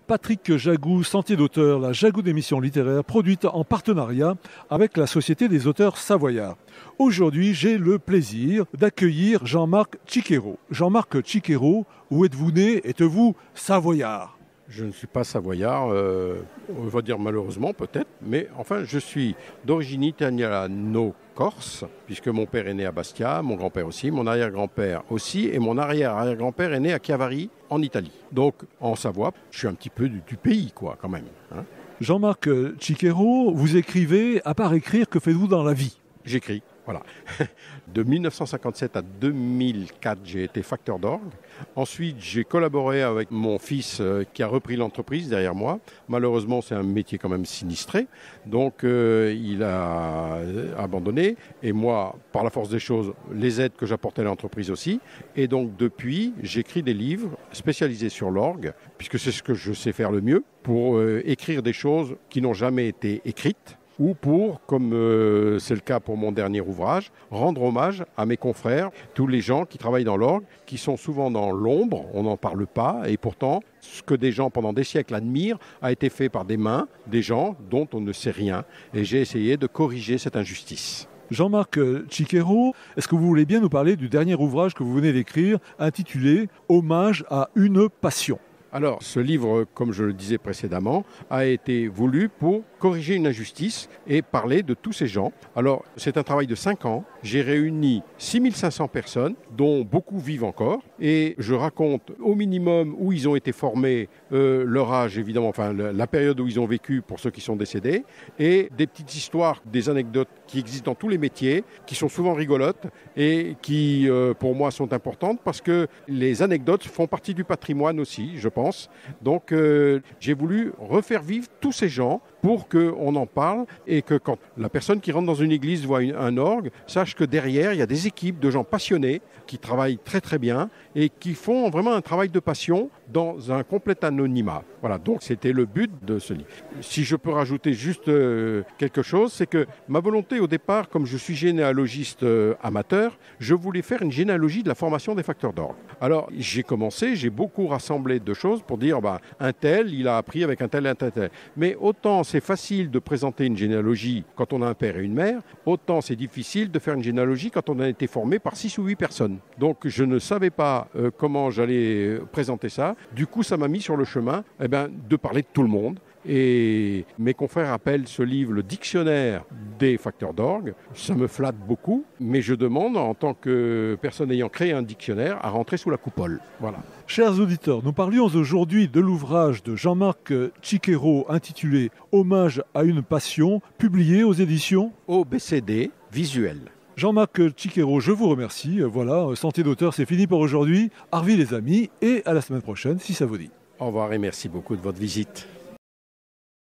Patrick Jagou, Sentier d'auteur, la Jagou d'émission littéraire produite en partenariat avec la Société des auteurs savoyards. Aujourd'hui, j'ai le plaisir d'accueillir Jean-Marc Tchiquero. Jean-Marc Tchiquero, où êtes-vous né? Êtes-vous savoyard? Je ne suis pas savoyard, on va dire malheureusement peut-être, mais enfin je suis d'origine italiano-corse, puisque mon père est né à Bastia, mon grand-père aussi, mon arrière-grand-père aussi, et mon arrière-arrière-grand-père est né à Chiavari, en Italie. Donc en Savoie, je suis un petit peu du pays, quoi, quand même. Hein. Jean-Marc Tchiquero, vous écrivez, à part écrire, que faites-vous dans la vie? J'écris. Voilà. De 1957 à 2004, j'ai été facteur d'orgue. Ensuite, j'ai collaboré avec mon fils qui a repris l'entreprise derrière moi. Malheureusement, c'est un métier quand même sinistré. Donc, il a abandonné. Et moi, par la force des choses, les aides que j'apportais à l'entreprise aussi. Et donc, depuis, j'écris des livres spécialisés sur l'orgue, puisque c'est ce que je sais faire le mieux, pour écrire des choses qui n'ont jamais été écrites. Ou pour, comme c'est le cas pour mon dernier ouvrage, rendre hommage à mes confrères, tous les gens qui travaillent dans l'orgue, qui sont souvent dans l'ombre, on n'en parle pas, et pourtant, ce que des gens pendant des siècles admirent a été fait par des mains, des gens dont on ne sait rien, et j'ai essayé de corriger cette injustice. Jean-Marc Tchiquero, est-ce que vous voulez bien nous parler du dernier ouvrage que vous venez d'écrire, intitulé « Hommage à une passion ». Alors, ce livre, comme je le disais précédemment, a été voulu pour corriger une injustice et parler de tous ces gens. Alors, c'est un travail de 5 ans. J'ai réuni 6500 personnes, dont beaucoup vivent encore. Et je raconte au minimum où ils ont été formés, leur âge évidemment, enfin la période où ils ont vécu pour ceux qui sont décédés. Et des petites histoires, des anecdotes qui existent dans tous les métiers, qui sont souvent rigolotes et qui, pour moi, sont importantes parce que les anecdotes font partie du patrimoine aussi, je pense. Donc, j'ai voulu refaire vivre tous ces gens pour qu'on en parle et que quand la personne qui rentre dans une église voit un orgue, sache que derrière, il y a des équipes de gens passionnés qui travaillent très très bien et qui font vraiment un travail de passion dans un complet anonymat. Voilà, donc c'était le but de ce livre. Si je peux rajouter juste quelque chose, c'est que ma volonté au départ, comme je suis généalogiste amateur, je voulais faire une généalogie de la formation des facteurs d'orgue. Alors j'ai commencé, j'ai beaucoup rassemblé de choses pour dire un tel, il a appris avec un tel et un tel. Mais autant c'est facile de présenter une généalogie quand on a un père et une mère, autant c'est difficile de faire une généalogie quand on a été formé par 6 ou 8 personnes. Donc je ne savais pas comment j'allais présenter ça. Du coup, ça m'a mis sur le chemin de parler de tout le monde. Et mes confrères appellent ce livre le dictionnaire des facteurs d'orgue. Ça me flatte beaucoup, mais je demande, en tant que personne ayant créé un dictionnaire, à rentrer sous la coupole. Voilà. Chers auditeurs, nous parlions aujourd'hui de l'ouvrage de Jean-Marc Tchiquero intitulé « Hommage à une passion », publié aux éditions OBCD Visuel. Jean-Marc Tchiquero, je vous remercie. Voilà, Sentier d'auteur, c'est fini pour aujourd'hui. Arvi les amis, et à la semaine prochaine, si ça vous dit. Au revoir et merci beaucoup de votre visite.